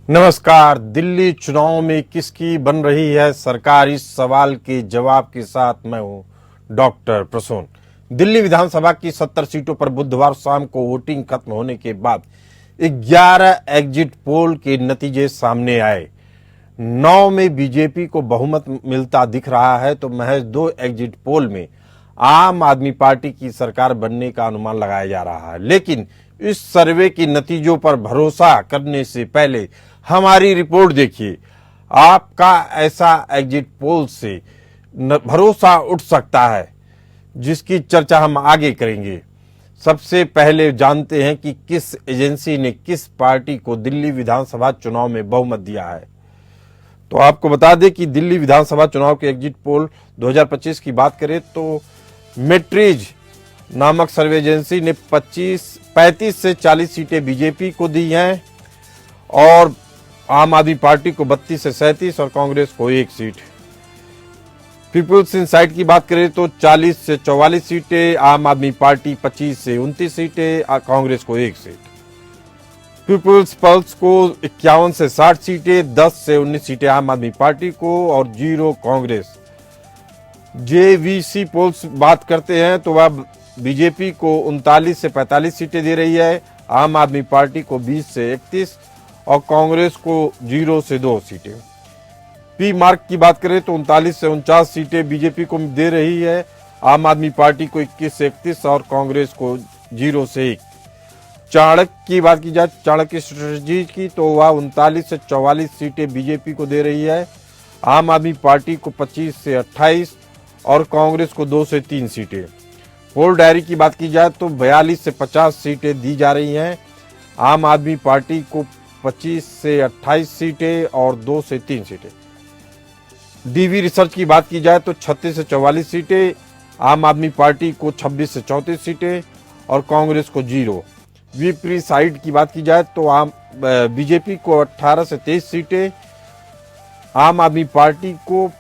नमस्कार। दिल्ली चुनाव में किसकी बन रही है सरकार, इस सवाल के जवाब के साथ मैं हूं डॉक्टर प्रसून। दिल्ली विधानसभा की 70 सीटों पर बुधवार शाम को वोटिंग खत्म होने के बाद 11 एग्जिट पोल के नतीजे सामने आए। 9 में बीजेपी को बहुमत मिलता दिख रहा है तो महज 2 एग्जिट पोल में आम आदमी पार्टी की सरकार बनने का अनुमान लगाया जा रहा है। लेकिन इस सर्वे के नतीजों पर भरोसा करने से पहले हमारी रिपोर्ट देखिए। आपका ऐसा एग्जिट पोल से भरोसा उठ सकता है जिसकी चर्चा हम आगे करेंगे। सबसे पहले जानते हैं कि किस एजेंसी ने किस पार्टी को दिल्ली विधानसभा चुनाव में बहुमत दिया है। तो आपको बता दें कि दिल्ली विधानसभा चुनाव के एग्जिट पोल 2025 की बात करें तो मेट्रीज नामक सर्वे एजेंसी ने 35 से 40 सीटें बीजेपी को दी हैं और आम आदमी पार्टी को 32 से 37 और कांग्रेस को 1 सीट। पीपुल्स इनसाइट की बात करें तो 40 से 44 सीटें आम आदमी पार्टी, 25 से 29 सीटें कांग्रेस को 1 सीट। पीपुल्स पल्स को 51 से 60 सीटें, 10 से 19 सीटें आम आदमी पार्टी को और 0 कांग्रेस। जेवीसी पोल्स बात करते हैं तो वह बीजेपी को 39 से 45 सीटें दे रही है, आम आदमी पार्टी को 20 से 31 और कांग्रेस को 0 से 2 सीटें। पी मार्क की बात करें तो 39 से 49 सीटें बीजेपी को दे रही है, आम आदमी पार्टी को 21 से 31 और कांग्रेस को 0 से 1। चाणक्य की बात की जाए, चाणक्य स्ट्रेटजी की, तो वह 39 से 44 सीटें बीजेपी को दे रही है, आम आदमी पार्टी को 25 से 28 और कांग्रेस को 2 से 3 सीटें। पोल डायरी की बात की जाए तो 42 से 50 सीटें दी जा रही हैं, आम आदमी पार्टी को 25 से 28 सीटें और 2 से 3 सीटें। डीवी रिसर्च की बात की जाए तो 36 से 44 सीटें, आम आदमी पार्टी को 26 से 34 सीटें और कांग्रेस को 0। विप्री साइड की बात की जाए तो बीजेपी को 18 से 23 सीटें, आम आदमी पार्टी को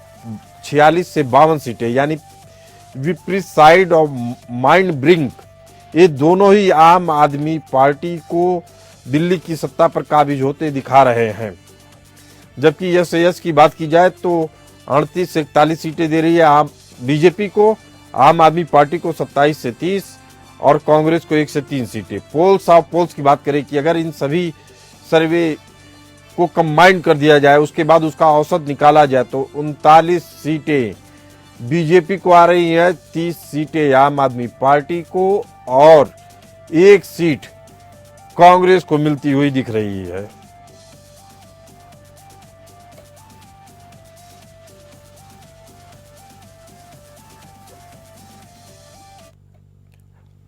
46 से 52 सीटें। यानी विपरीत साइड और माइंड ब्रिंक ये दोनों ही आम आदमी पार्टी को दिल्ली की सत्ता पर काबिज होते दिखा रहे हैं। जबकि एसएएस की बात की जाए तो 38 से 41 सीटें दे रही है बीजेपी को, आम आदमी पार्टी को 27 से 30 और कांग्रेस को 1 से 3 सीटें। पोल्स ऑफ पोल्स की बात करें कि अगर इन सभी सर्वे को कंबाइन कर दिया जाए, उसके बाद उसका औसत निकाला जाए तो 39 सीटें बीजेपी को आ रही है, 30 सीटें आम आदमी पार्टी को और 1 सीट कांग्रेस को मिलती हुई दिख रही है।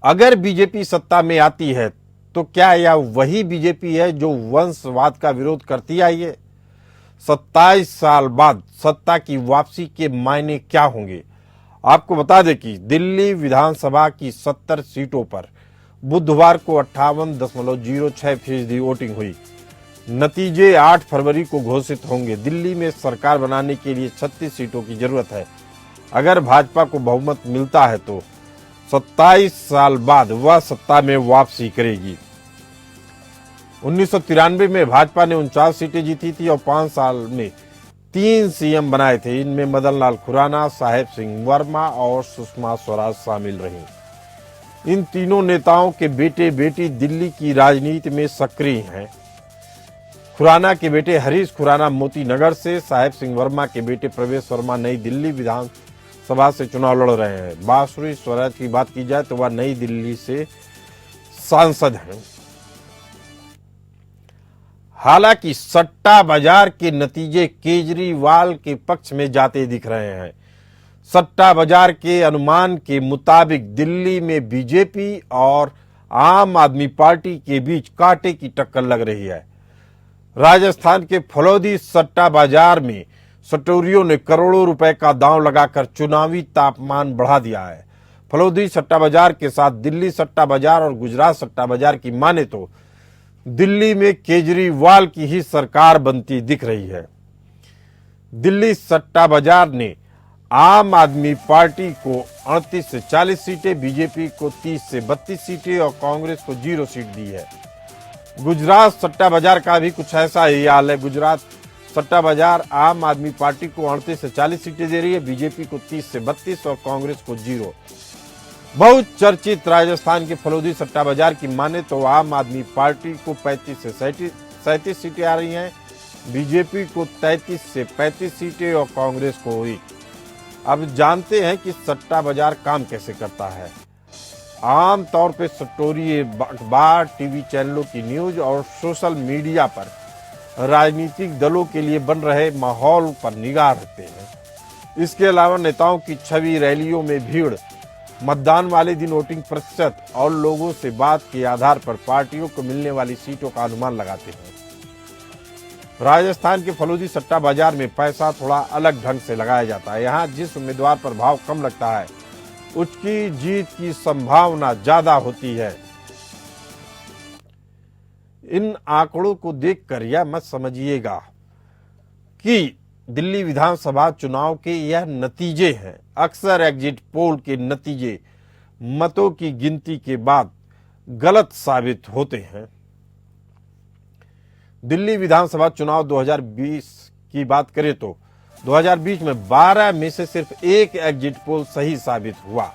अगर बीजेपी सत्ता में आती है तो क्या यह वही बीजेपी है जो वंशवाद का विरोध करती आई है? 27 साल बाद सत्ता की वापसी के मायने क्या होंगे? आपको बता दें कि दिल्ली विधानसभा की 70 सीटों पर बुधवार को 58.06% वोटिंग हुई। नतीजे 8 फरवरी को घोषित होंगे। दिल्ली में सरकार बनाने के लिए 36 सीटों की जरूरत है। अगर भाजपा को बहुमत मिलता है तो 27 साल बाद वह सत्ता में वापसी करेगी। 1993 में भाजपा ने 49 सीटें जीती थी और 5 साल में 3 सीएम बनाए थे। इनमें मदन लाल खुराना, साहेब सिंह वर्मा और सुषमा स्वराज शामिल रहीं। इन तीनों नेताओं के बेटे बेटी दिल्ली की राजनीति में सक्रिय हैं। खुराना के बेटे हरीश खुराना मोती नगर से, साहेब सिंह वर्मा के बेटे प्रवेश वर्मा नई दिल्ली विधानसभा से चुनाव लड़ रहे हैं। बांसुरी स्वराज की बात की जाए तो वह नई दिल्ली से सांसद हैं। हालांकि सट्टा बाजार के नतीजे केजरीवाल के पक्ष में जाते दिख रहे हैं। सट्टा बाजार के अनुमान के मुताबिक दिल्ली में बीजेपी और आम आदमी पार्टी के बीच कांटे की टक्कर लग रही है। राजस्थान के फलौदी सट्टा बाजार में सटोरियों ने करोड़ों रुपए का दांव लगाकर चुनावी तापमान बढ़ा दिया है। फलौदी सट्टा बाजार के साथ दिल्ली सट्टा बाजार और गुजरात सट्टा बाजार की माने तो दिल्ली में केजरीवाल की ही सरकार बनती दिख रही है। दिल्ली सट्टा बाजार ने आम आदमी पार्टी को 38 से 40 सीटें, बीजेपी को 30 से 32 सीटें और कांग्रेस को 0 सीट दी है। गुजरात सट्टा बाजार का भी कुछ ऐसा ही हाल है। गुजरात सट्टा बाजार आम आदमी पार्टी को 38 से 40 सीटें दे रही है, बीजेपी को 30 से 32 और कांग्रेस को 0। बहुत चर्चित राजस्थान के फलोदी सट्टा बाजार की माने तो आम आदमी पार्टी को 35 से 37 सीटें आ रही हैं, बीजेपी को 33 से 35 सीटें और कांग्रेस को 1। अब जानते हैं कि सट्टा बाजार काम कैसे करता है। आम तौर पे सट्टोरी अखबार, टीवी चैनलों की न्यूज और सोशल मीडिया पर राजनीतिक दलों के लिए बन रहे माहौल पर निगाह रखते हैं। इसके अलावा नेताओं की छवि, रैलियों में भीड़, मतदान वाले दिन वोटिंग प्रतिशत और लोगों से बात के आधार पर पार्टियों को मिलने वाली सीटों का अनुमान लगाते हैं। राजस्थान के फलोदी सट्टा बाजार में पैसा थोड़ा अलग ढंग से लगाया जाता है। यहाँ जिस उम्मीदवार पर भाव कम लगता है उसकी जीत की संभावना ज्यादा होती है। इन आंकड़ों को देखकर यह मत समझिएगा कि दिल्ली विधानसभा चुनाव के यह नतीजे हैं। अक्सर एग्जिट पोल के नतीजे मतों की गिनती के बाद गलत साबित होते हैं। दिल्ली विधानसभा चुनाव 2020 की बात करें तो 2020 में 12 में से सिर्फ एक एग्जिट पोल सही साबित हुआ।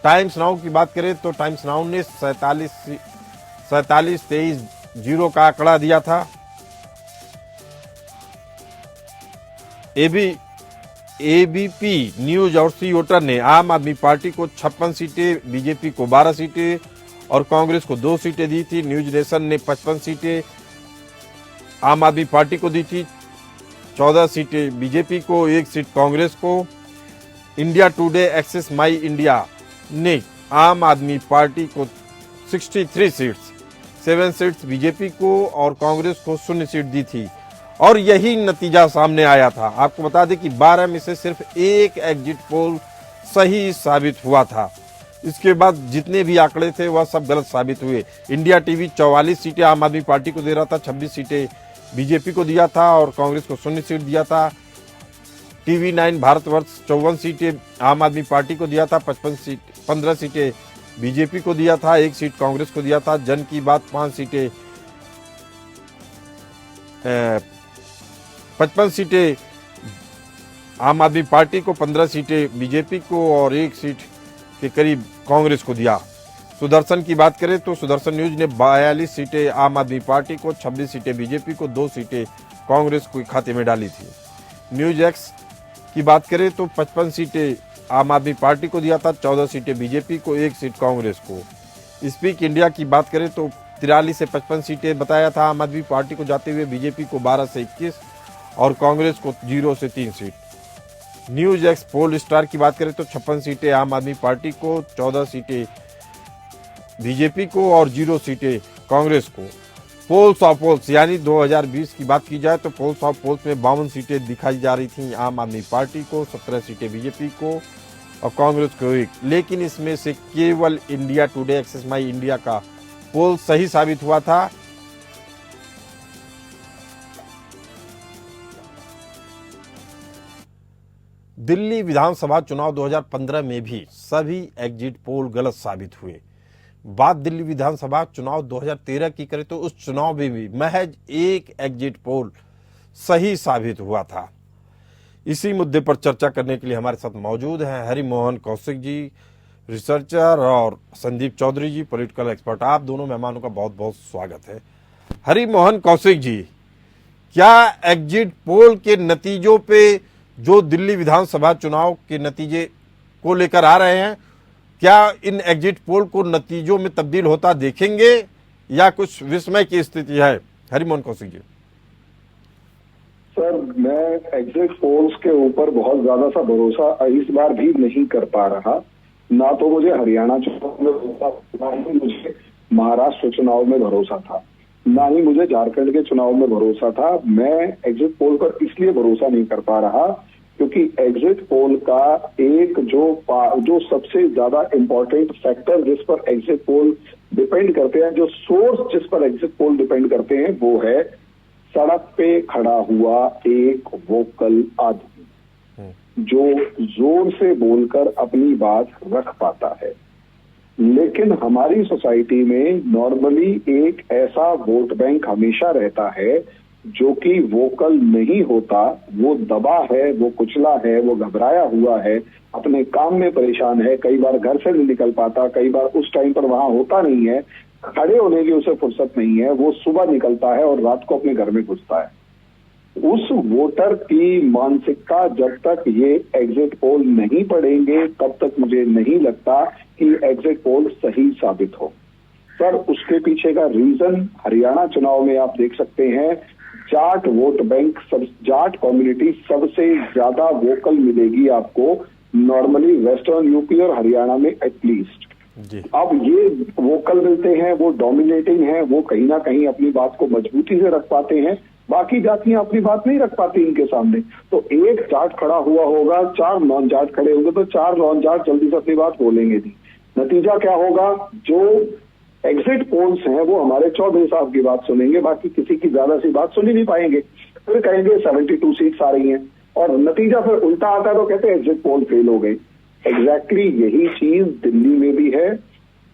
टाइम्स नाउ की बात करें तो टाइम्स नाउ ने 47-23-0 का आंकड़ा दिया था। एबीपी न्यूज और सी वोटर ने आम आदमी पार्टी को 56 सीटें, बीजेपी को 12 सीटें और कांग्रेस को 2 सीटें दी थी। न्यूज नेशन ने 55 सीटें आम आदमी पार्टी को दी थी, 14 सीटें बीजेपी को, 1 सीट कांग्रेस को। इंडिया टुडे एक्सेस माई इंडिया ने आम आदमी पार्टी को 63 सीट्स, 7 सीट्स बीजेपी को और कांग्रेस को 0 सीट दी थी और यही नतीजा सामने आया था। आपको बता दें कि 12 में से सिर्फ एक एग्जिट पोल सही साबित हुआ था। इसके बाद जितने भी आंकड़े थे वह सब गलत साबित हुए। इंडिया टीवी 44 सीटें आम आदमी पार्टी को दे रहा था, 26 सीटें बीजेपी को दिया था और कांग्रेस को 0 सीट दिया था। टीवी 9 भारतवर्ष 54 सीटें आम आदमी पार्टी को दिया था, 15 सीटें बीजेपी को दिया था, 1 सीट कांग्रेस को दिया था। जन की बात 5 सीटें 55 सीटें आम आदमी पार्टी को, 15 सीटें बीजेपी को और 1 सीट के करीब कांग्रेस को दिया। सुदर्शन की बात करें तो सुदर्शन न्यूज ने 42 सीटें आम आदमी पार्टी को, 26 सीटें बीजेपी को, 2 सीटें कांग्रेस को खाते में डाली थी। न्यूज एक्स की बात करें तो 55 सीटें आम आदमी पार्टी को दिया था, 14 सीटें बीजेपी को, 1 सीट कांग्रेस को। स्पीक इंडिया की बात करें तो 43 से 55 सीटें बताया था आम आदमी पार्टी को जाते हुए, बीजेपी को 12 से 21 और कांग्रेस को 0 से 3 seat. News X poll star की बात करें तो 56 सीटें आम आदमी पार्टी को, 14 सीटें बीजेपी को और 0 सीटें कांग्रेस को। पोल्स ऑफ पोल्स यानी 2020 की बात की जाए तो पोल्स ऑफ पोल्स में 52 सीटें दिखाई जा रही थी आम आदमी पार्टी को, 17 सीटें बीजेपी को और कांग्रेस को 1। लेकिन इसमें से केवल इंडिया टुडे एक्सेस माई इंडिया का पोल सही साबित हुआ था। दिल्ली विधानसभा चुनाव 2015 में भी सभी एग्जिट पोल गलत साबित हुए। बात दिल्ली विधानसभा चुनाव 2013 की करें तो उस चुनाव में भी महज एक एग्जिट पोल सही साबित हुआ था। इसी मुद्दे पर चर्चा करने के लिए हमारे साथ मौजूद हैं हरिमोहन कौशिक जी, रिसर्चर, और संदीप चौधरी जी, पॉलिटिकल एक्सपर्ट। आप दोनों मेहमानों का बहुत बहुत स्वागत है। हरिमोहन कौशिक जी, क्या एग्जिट पोल के नतीजों पे जो दिल्ली विधानसभा चुनाव के नतीजे को लेकर आ रहे हैं, क्या इन एग्जिट पोल को नतीजों में तब्दील होता देखेंगे या कुछ विस्मय की स्थिति है? हरिमोहन कौशिक जी। सर, मैं एग्जिट पोल्स के ऊपर बहुत ज्यादा सा भरोसा इस बार भी नहीं कर पा रहा। ना तो मुझे हरियाणा चुनाव में भरोसा, ना ही मुझे महाराष्ट्र चुनाव में भरोसा था, ना ही मुझे झारखंड के चुनाव में भरोसा था। मैं एग्जिट पोल पर इसलिए भरोसा नहीं कर पा रहा क्योंकि एग्जिट पोल का एक जो सबसे ज्यादा इंपॉर्टेंट फैक्टर जिस पर एग्जिट पोल डिपेंड करते हैं, जो सोर्स जिस पर एग्जिट पोल डिपेंड करते हैं, वो है सड़क पे खड़ा हुआ एक वोकल आदमी जो जोर से बोलकर अपनी बात रख पाता है। लेकिन हमारी सोसाइटी में नॉर्मली एक ऐसा वोट बैंक हमेशा रहता है जो कि वोकल नहीं होता, वो दबा है, वो कुचला है, वो घबराया हुआ है, अपने काम में परेशान है, कई बार घर से नहीं निकल पाता, कई बार उस टाइम पर वहां होता नहीं है, खड़े होने की उसे फुर्सत नहीं है, वो सुबह निकलता है और रात को अपने घर में घुसता है। उस वोटर की मानसिकता जब तक ये एग्जिट पोल नहीं पढ़ेंगे तब तक मुझे नहीं लगता कि एग्जिट पोल सही साबित हो। सर, उसके पीछे का रीजन हरियाणा चुनाव में आप देख सकते हैं, जाट वोट बैंक, सब जाट कम्युनिटी सबसे ज्यादा वोकल मिलेगी आपको नॉर्मली वेस्टर्न यूपी और हरियाणा में एटलीस्ट। अब ये वोकल मिलते हैं, वो डोमिनेटिंग हैं, वो कहीं ना कहीं अपनी बात को मजबूती से रख पाते हैं, बाकी जातियां अपनी बात नहीं रख पाती इनके सामने। तो एक जाट खड़ा हुआ होगा, 4 नॉन जाट खड़े होंगे, तो 4 नॉन जाट जल्दी से अपनी बात बोलेंगे नहीं। नतीजा क्या होगा, जो एग्जिट पोल्स हैं वो हमारे चौधरी साहब की बात सुनेंगे, बाकी किसी की ज्यादा सी बात सुन ही नहीं पाएंगे। फिर कहेंगे 72 सीट्स आ रही हैं, और नतीजा फिर उल्टा आता है तो कहते हैं एग्जिट पोल फेल हो गए। एग्जैक्टली यही चीज दिल्ली में भी है।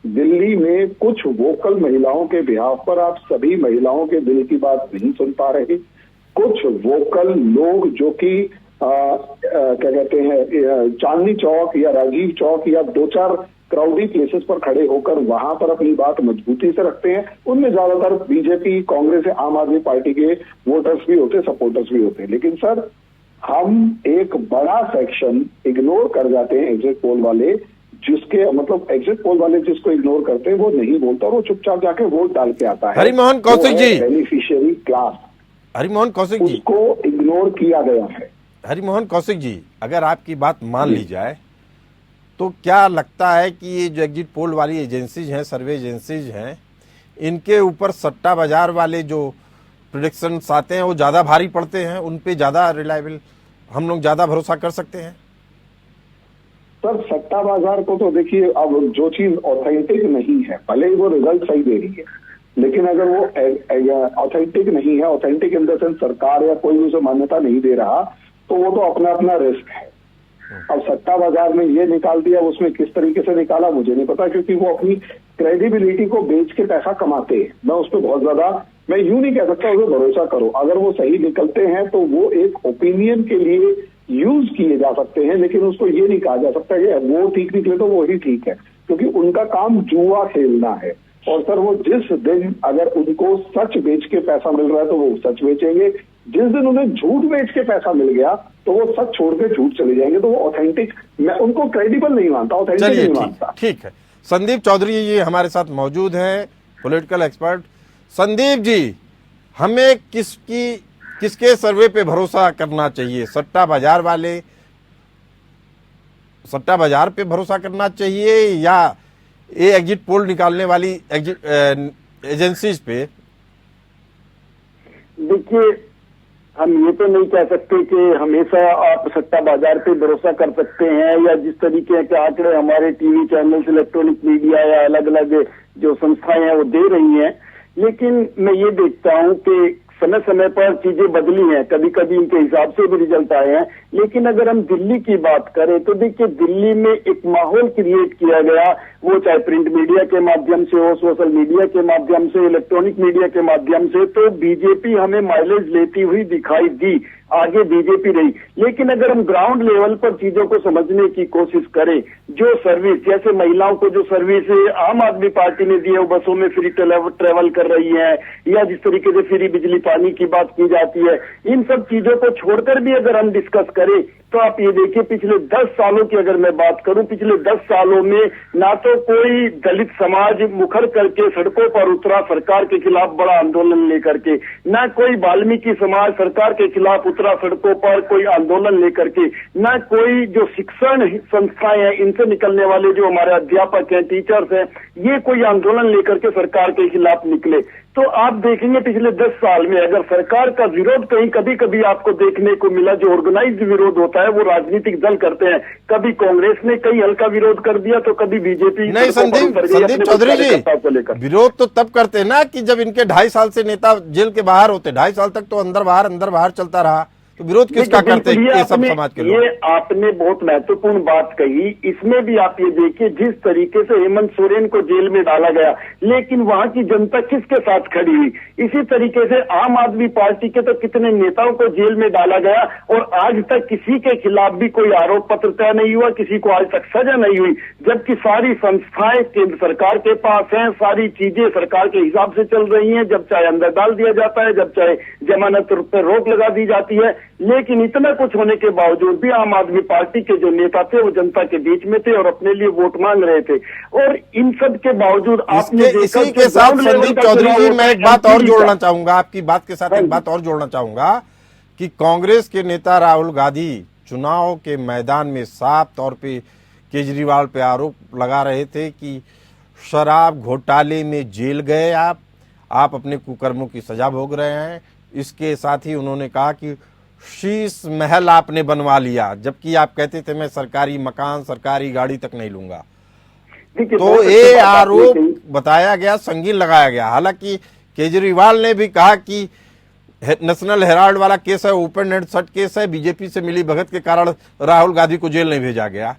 दिल्ली में कुछ वोकल महिलाओं के बिहाफ पर आप सभी महिलाओं के दिल की बात नहीं सुन पा रहे। कुछ वोकल लोग जो कि क्या कहते हैं, चांदनी चौक या राजीव चौक या 2-4 क्राउडी प्लेसेस पर खड़े होकर वहां पर अपनी बात मजबूती से रखते हैं, उनमें ज्यादातर बीजेपी, कांग्रेस या आम आदमी पार्टी के वोटर्स भी होते, सपोर्टर्स भी होते हैं। लेकिन सर, हम एक बड़ा सेक्शन इग्नोर कर जाते हैं एग्जिट पोल वाले, जिसके मतलब एग्जिट पोल वाले जिसको इग्नोर करते हैं वो नहीं बोलता, वो चुपचाप जाके वोट डाल के आता है। हरिमोहन कौशिक जी, बेनिफिशियरी क्लास, हरिमोहन कौशिक जी, उसको इग्नोर किया गया है। हरिमोहन कौशिक जी, अगर आपकी बात मान ली जाए तो क्या लगता है कि ये जो एग्जिट पोल वाली एजेंसीज हैं, सर्वे एजेंसीज हैं, इनके ऊपर सट्टा बाजार वाले जो प्रेडिक्शंस आते हैं वो ज्यादा भारी पड़ते हैं, उन पे ज्यादा रिलायबल हम लोग ज्यादा भरोसा कर सकते हैं? सर, सट्टा बाजार को तो देखिए, अब जो चीज ऑथेंटिक नहीं है, भले ही वो रिजल्ट सही दे रही है, लेकिन अगर वो ऑथेंटिक नहीं है, ऑथेंटिक इन द सेंस सरकार या कोई उसे मान्यता नहीं दे रहा, तो वो तो अपना अपना रिस्क है। अब सट्टा बाजार में ये निकाल दिया, उसमें किस तरीके से निकाला मुझे नहीं पता, क्योंकि वो अपनी क्रेडिबिलिटी को बेच के पैसा कमाते हैं। मैं उस पर बहुत ज्यादा, मैं यूं नहीं कह सकता उसे भरोसा करो, अगर वो सही निकलते हैं तो वो एक ओपिनियन के लिए यूज किए जा सकते हैं, लेकिन उसको ये नहीं कहा जा सकता कि वो ठीक निकले तो वो ही ठीक है, क्योंकि उनका काम जुआ खेलना है। और सर, वो जिस दिन अगर उनको सच बेच के पैसा मिल रहा है तो वो सच बेचेंगे, जिस दिन उन्हें झूठ बेच के पैसा मिल गया तो वो सच छोड़ के झूठ चले जाएंगे। तो वो ऑथेंटिक, मैं उनको क्रेडिबल नहीं मानता, ऑथेंटिक नहीं मानता। ठीक है, संदीप चौधरी जी हमारे साथ मौजूद हैं, पॉलिटिकल एक्सपर्ट। संदीप जी, हमें किसके सर्वे पे भरोसा करना चाहिए? सट्टा बाजार वाले, सट्टा बाजार पे भरोसा करना चाहिए या ये एग्जिट पोल निकालने वाली एजेंसीज पे? देखिए, हम ये तो नहीं कह सकते कि हमेशा आप सट्टा बाजार पे भरोसा कर सकते हैं, या जिस तरीके के आंकड़े हमारे टीवी चैनल्स, इलेक्ट्रॉनिक मीडिया या अलग अलग जो संस्थाएं हैं वो दे रही हैं। लेकिन मैं ये देखता हूं कि समय समय पर चीजें बदली हैं, कभी कभी इनके हिसाब से भी रिजल्ट आए हैं। लेकिन अगर हम दिल्ली की बात करें तो देखिए, दिल्ली में एक माहौल क्रिएट किया गया, वो चाहे प्रिंट मीडिया के माध्यम से हो, सोशल मीडिया के माध्यम से, इलेक्ट्रॉनिक मीडिया के माध्यम से, तो बीजेपी हमें माइलेज लेती हुई दिखाई दी, आगे बीजेपी रही। लेकिन अगर हम ग्राउंड लेवल पर चीजों को समझने की कोशिश करें, जो सर्विस, जैसे महिलाओं को जो सर्विस आम आदमी पार्टी ने दी है, वो बसों में फ्री ट्रेवल कर रही है, या जिस तरीके से फ्री बिजली पानी की बात की जाती है, इन सब चीजों को छोड़कर भी अगर हम डिस्कस करें तो आप ये देखिए, पिछले 10 सालों की अगर मैं बात करूं, पिछले 10 सालों में ना तो कोई दलित समाज मुखर करके सड़कों पर उतरा सरकार के खिलाफ बड़ा आंदोलन लेकर के, ना कोई वाल्मीकि समाज सरकार के खिलाफ उतरा सड़कों पर कोई आंदोलन लेकर के, ना कोई जो शिक्षण संस्थाएं हैं इनसे निकलने वाले जो हमारे अध्यापक हैं, टीचर्स हैं, ये कोई आंदोलन लेकर के सरकार के खिलाफ निकले। तो आप देखेंगे पिछले 10 साल में अगर सरकार का विरोध कहीं कभी कभी आपको देखने को मिला, जो ऑर्गेनाइज्ड विरोध होता है वो राजनीतिक दल करते हैं। कभी कांग्रेस ने कई हल्का विरोध कर दिया तो कभी बीजेपी। नहीं, संदीप चौधरी जी, विरोध तो तब करते हैं ना कि जब इनके 2.5 साल से नेता जेल के बाहर होते, 2.5 साल तक तो अंदर बाहर चलता रहा, तो विरोध किसका करते हैं ये सब समाज के लोग? ये आपने बहुत महत्वपूर्ण बात कही। इसमें भी आप ये देखिए जिस तरीके से हेमंत सोरेन को जेल में डाला गया, लेकिन वहां की जनता किसके साथ खड़ी हुई। इसी तरीके से आम आदमी पार्टी के तो कितने नेताओं को जेल में डाला गया और आज तक किसी के खिलाफ भी कोई आरोप पत्र तय नहीं हुआ, किसी को आज तक सजा नहीं हुई, जबकि सारी संस्थाएं केंद्र सरकार के पास हैं, सारी चीजें सरकार के हिसाब से चल रही हैं। जब चाहे अंदर डाल दिया जाता है, जब चाहे जमानत पर रोक लगा दी जाती है। लेकिन इतना कुछ होने के बावजूद भी आम आदमी पार्टी के जो नेता थे वो जनता के बीच में थे और अपने लिए वोट मांग रहे थे। और इन सब के बावजूद आपने इसी के साथ संदीप चौधरी जी मैं एक बात और जोड़ना चाहूंगा, आपकी बात के साथ एक बात और जोड़ना चाहूंगा कि कांग्रेस के नेता राहुल गांधी चुनाव के मैदान में साफ तौर पे केजरीवाल पे आरोप लगा रहे थे कि शराब घोटाले में जेल गए आप अपने कुकर्मों की सजा भोग रहे हैं। इसके साथ ही उन्होंने कहा कि शीश महल आपने बनवा लिया, जबकि आप कहते थे मैं सरकारी मकान सरकारी गाड़ी तक नहीं लूंगा। तो ये आरोप बताया गया, संगीन लगाया गया। हालांकि केजरीवाल ने भी कहा कि नेशनल हेराल्ड वाला केस है, ओपन एंड शट केस है, बीजेपी से मिली भगत के कारण राहुल गांधी को जेल नहीं भेजा गया।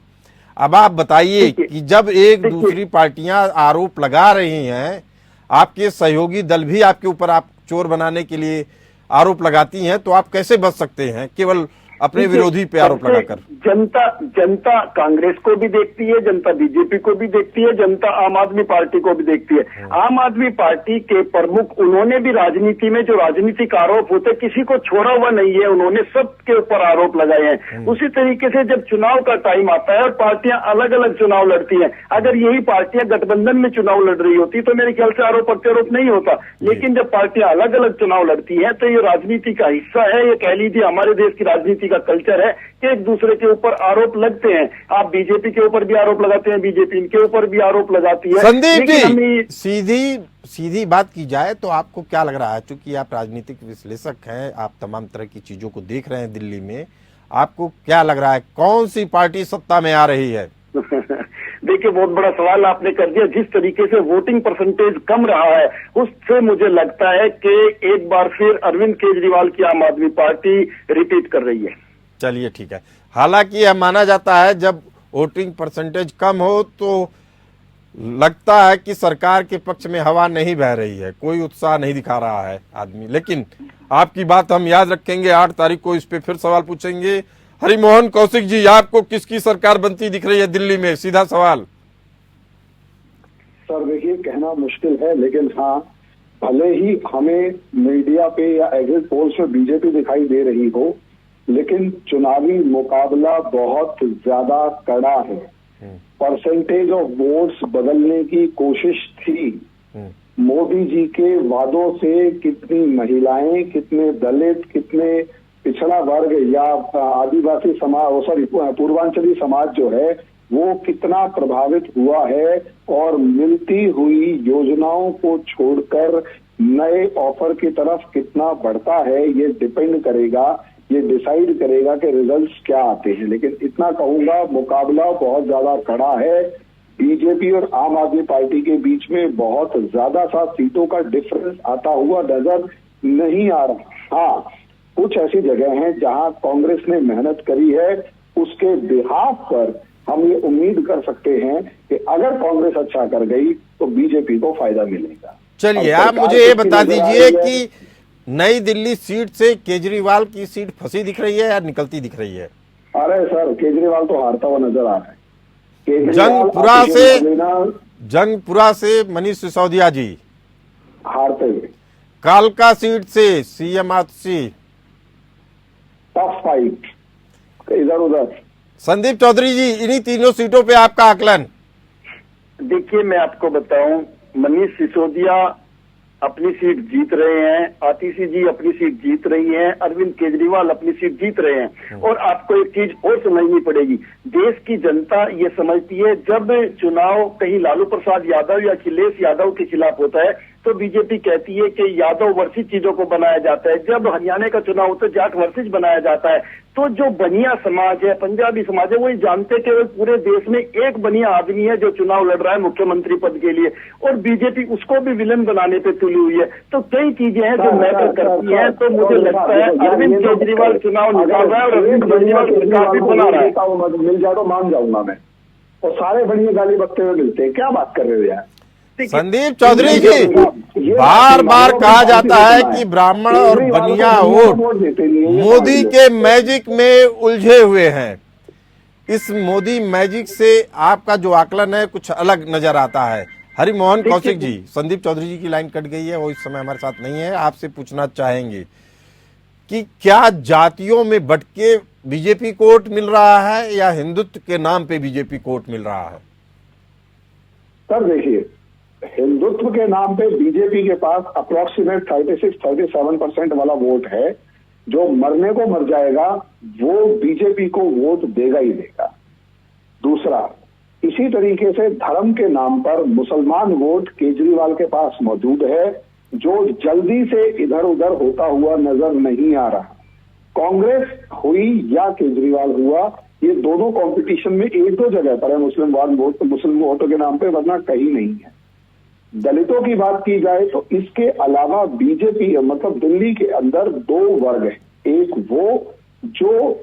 अब आप बताइए कि जब एक दूसरी पार्टियां आरोप लगा रही हैं, आपके सहयोगी दल भी आपके ऊपर आप चोर बनाने के लिए आरोप लगाती हैं, तो आप कैसे बच सकते हैं केवल अपने विरोधी पे आरोप लगाकर? जनता कांग्रेस को भी देखती है, जनता बीजेपी को भी देखती है, जनता आम आदमी पार्टी को भी देखती है। आम आदमी पार्टी के प्रमुख उन्होंने भी राजनीति में जो राजनीतिक आरोप होते किसी को छोड़ा हुआ नहीं है, उन्होंने सबके ऊपर आरोप लगाए हैं। उसी तरीके से जब चुनाव का टाइम आता है और पार्टियां अलग अलग चुनाव लड़ती हैं, अगर यही पार्टियां गठबंधन में चुनाव लड़ रही होती तो मेरे ख्याल से आरोप प्रत्यारोप नहीं होता। लेकिन जब पार्टियां अलग अलग चुनाव लड़ती हैं तो ये राजनीति का हिस्सा है, ये कह लीजिए हमारे देश की राजनीति का कल्चर है कि एक दूसरे के ऊपर आरोप लगते हैं। आप बीजेपी के ऊपर भी आरोप लगाते हैं, बीजेपी इनके ऊपर भी आरोप लगाती है। संदीप जी सीधी बात की जाए तो आपको क्या लग रहा है, चूंकि आप राजनीतिक विश्लेषक हैं, आप तमाम तरह की चीजों को देख रहे हैं दिल्ली में, आपको क्या लग रहा है कौन सी पार्टी सत्ता में आ रही है? देखिए बहुत बड़ा सवाल आपने कर दिया। जिस तरीके से वोटिंग परसेंटेज कम रहा है उससे मुझे लगता है कि एक बार फिर अरविंद केजरीवाल की आम आदमी पार्टी रिपीट कर रही है। चलिए ठीक है। हालांकि यह माना जाता है जब वोटिंग परसेंटेज कम हो तो लगता है कि सरकार के पक्ष में हवा नहीं बह रही है, कोई उत्साह नहीं दिखा रहा है आदमी। लेकिन आपकी बात हम याद रखेंगे, 8 तारीख को इस पे फिर सवाल पूछेंगे। हरिमोहन कौशिक जी, आपको किसकी सरकार बनती दिख रही है दिल्ली में? सीधा सवाल। सर देखिए कहना मुश्किल है, लेकिन हाँ भले ही हमें मीडिया पे या एग्जिट पोल्स में बीजेपी दिखाई दे रही हो, लेकिन चुनावी मुकाबला बहुत ज्यादा कड़ा है। परसेंटेज ऑफ वोट्स बदलने की कोशिश थी। मोदी जी के वादों से कितनी महिलाएं, कितने दलित, कितने पिछड़ा वर्ग या आदिवासी समाज, सॉरी पूर्वांचली समाज जो है वो कितना प्रभावित हुआ है, और मिलती हुई योजनाओं को छोड़कर नए ऑफर की तरफ कितना बढ़ता है, ये डिपेंड करेगा, ये डिसाइड करेगा कि रिजल्ट्स क्या आते हैं। लेकिन इतना कहूंगा मुकाबला बहुत ज्यादा कड़ा है। बीजेपी और आम आदमी पार्टी के बीच में बहुत ज्यादा सा सीटों का डिफरेंस आता हुआ नजर नहीं आ रहा। हाँ कुछ ऐसी जगह हैं जहां कांग्रेस ने मेहनत करी है, उसके बिहाफ पर हम ये उम्मीद कर सकते हैं कि अगर कांग्रेस अच्छा कर गई तो बीजेपी को फायदा मिलेगा। चलिए आप मुझे ये बता दीजिए कि नई दिल्ली सीट से केजरीवाल की सीट फंसी दिख रही है या निकलती दिख रही है? अरे सर केजरीवाल तो हारता हुआ नजर आ रहा है। जंगपुरा से मनीष सिसोदिया जी हारते हुए, कालका सीट से सीएम आतिशी टफ फाइट इधर उधर। संदीप चौधरी जी इन्हीं तीनों सीटों पे आपका आकलन? देखिए मैं आपको बताऊं, मनीष सिसोदिया अपनी सीट जीत रहे हैं, आतिशी जी अपनी सीट जीत रही हैं, अरविंद केजरीवाल अपनी सीट जीत रहे हैं। और आपको एक चीज और समझनी पड़ेगी, देश की जनता ये समझती है जब चुनाव कहीं लालू प्रसाद यादव या अखिलेश यादव के खिलाफ होता है तो बीजेपी कहती है कि यादव वर्षित चीजों को बनाया जाता है। जब हरियाणा का चुनाव होता है जाट वर्षित बनाया जाता है। तो जो बनिया समाज है, पंजाबी समाज है, वो ये जानते कि वो पूरे देश में एक बनिया आदमी है जो चुनाव लड़ रहा है मुख्यमंत्री पद के लिए, और बीजेपी उसको भी विलन बनाने पे तुली हुई है। तो कई चीजें हैं जो मैटर करती हैं। तो मुझे लगता है अरविंद केजरीवाल चुनाव निकाल रहा है और अरविंद केजरीवाल सरकार भी बना रहा है। मिल जाए तो मान जाऊंगा मैं, और सारे बढ़िया गाली बकते हुए मिलते हैं। क्या बात कर रहे हो यार संदीप चौधरी जी, बार बार कहा जाता है कि ब्राह्मण और बनिया वोट मोदी के मैजिक में उलझे हुए हैं। इस मोदी मैजिक से आपका जो आकलन है कुछ अलग नजर आता है। हरिमोहन कौशिक जी, संदीप चौधरी जी की लाइन कट गई है, वो इस समय हमारे साथ नहीं है। आपसे पूछना चाहेंगे कि क्या जातियों में बट के बीजेपी को वोट मिल रहा है या हिंदुत्व के नाम पे बीजेपी को वोट मिल रहा है? सर देखिए, हिंदुत्व के नाम पे बीजेपी के पास अप्रोक्सीमेट 36-37% वाला वोट है। जो मरने को मर जाएगा वो बीजेपी को वोट देगा ही देगा। दूसरा, इसी तरीके से धर्म के नाम पर मुसलमान वोट केजरीवाल के पास मौजूद है, जो जल्दी से इधर उधर होता हुआ नजर नहीं आ रहा। कांग्रेस हुई या केजरीवाल हुआ, ये दोनों कंपटीशन में एक दो जगह पर है मुस्लिम वोटों के नाम पे, वरना कहीं नहीं है। दलितों की बात की जाए तो इसके अलावा बीजेपी मतलब दिल्ली के अंदर दो वर्ग हैं। एक वो जो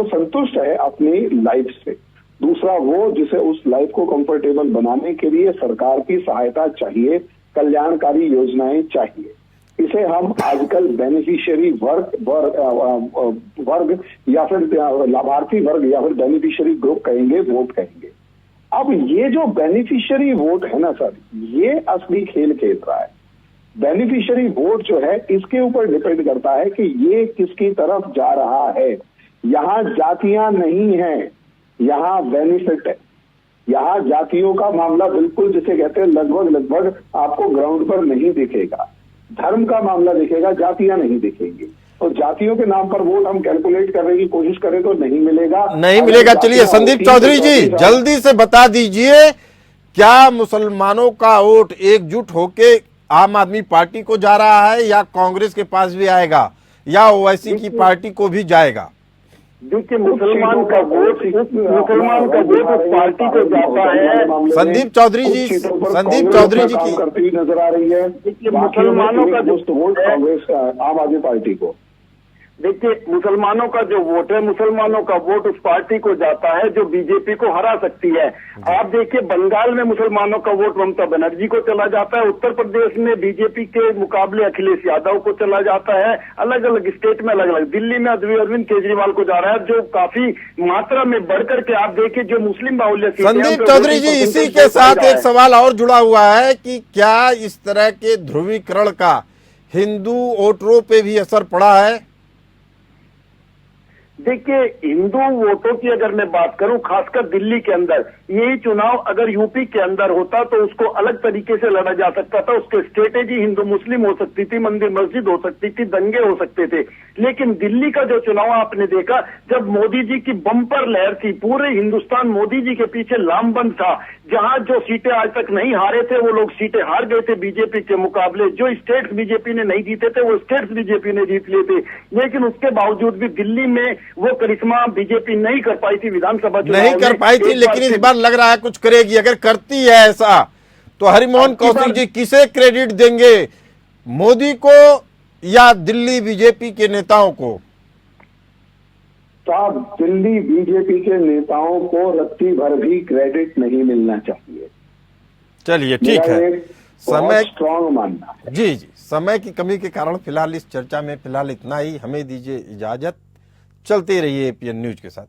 संतुष्ट है अपनी लाइफ से, दूसरा वो जिसे उस लाइफ को कंफर्टेबल बनाने के लिए सरकार की सहायता चाहिए, कल्याणकारी योजनाएं चाहिए। इसे हम आजकल बेनिफिशियरी वर्ग या फिर लाभार्थी वर्ग या फिर बेनिफिशियरी ग्रुप कहेंगे, वोट कहेंगे। अब ये जो बेनिफिशियरी वोट है ना सर, ये असली खेल खेल रहा है। बेनिफिशियरी वोट जो है इसके ऊपर डिपेंड करता है कि ये किसकी तरफ जा रहा है। यहाँ जातियां नहीं है, यहाँ बेनिफिट है। यहाँ जातियों का मामला बिल्कुल जिसे कहते हैं लगभग आपको ग्राउंड पर नहीं दिखेगा। धर्म का मामला दिखेगा, जातियां नहीं दिखेंगी। तो जातियों के नाम पर वोट हम कैलकुलेट करने की कोशिश करें तो नहीं मिलेगा। चलिए संदीप चौधरी जी, जल्दी से बता दीजिए, क्या मुसलमानों का वोट एकजुट होके आम आदमी पार्टी को जा रहा है या कांग्रेस के पास भी आएगा या ओवैसी की पार्टी को भी जाएगा? देखिए, मुसलमान का वोट उस पार्टी को जाता है। संदीप चौधरी जी की करती हुई नजर आ रही है। मुसलमानों का जो वोट कांग्रेस आम आदमी पार्टी को, देखिए मुसलमानों का जो वोट है, मुसलमानों का वोट उस पार्टी को जाता है जो बीजेपी को हरा सकती है। आप देखिए, बंगाल में मुसलमानों का वोट ममता बनर्जी को चला जाता है, उत्तर प्रदेश में बीजेपी के मुकाबले अखिलेश यादव को चला जाता है, अलग अलग स्टेट में अलग अलग। दिल्ली में अरविंद केजरीवाल को जा रहा है, जो काफी मात्रा में बढ़कर के आप देखिए जो मुस्लिम बाहुल्य। संदीप चौधरी जी, इसी के साथ एक सवाल और जुड़ा हुआ है कि क्या इस तरह के ध्रुवीकरण का हिंदू वोटरों पे भी असर पड़ा है? देखिए, हिंदू वोटों की अगर मैं बात करूं, खासकर दिल्ली के अंदर, यही चुनाव अगर यूपी के अंदर होता तो उसको अलग तरीके से लड़ा जा सकता था। उसकी स्ट्रेटेजी हिंदू मुस्लिम हो सकती थी, मंदिर मस्जिद हो सकती थी, दंगे हो सकते थे। लेकिन दिल्ली का जो चुनाव आपने देखा, जब मोदी जी की बम्पर लहर थी, पूरे हिंदुस्तान मोदी जी के पीछे लामबंद था। जहां जो सीटें आज तक नहीं हारे थे वो लोग सीटें हार गए थे बीजेपी के मुकाबले। जो स्टेट्स बीजेपी ने नहीं जीते थे वो स्टेट्स बीजेपी ने जीत लिए थे। लेकिन उसके बावजूद भी दिल्ली में वो करिश्मा बीजेपी नहीं कर पाई थी, विधानसभा चुनाव नहीं कर पाई थी, लेकिन इस बार लग रहा है कुछ करेगी। अगर करती है ऐसा तो हरिमोहन कौशिक जी किसे क्रेडिट देंगे, मोदी को या दिल्ली बीजेपी के नेताओं को? साहब, दिल्ली बीजेपी के नेताओं को रत्ती भर भी क्रेडिट नहीं मिलना चाहिए। चलिए ठीक है, समय स्ट्रांग मानना है। जी, समय की कमी के कारण फिलहाल इस चर्चा में इतना ही। हमें दीजिए इजाजत, चलते रहिए एपीएन न्यूज के साथ।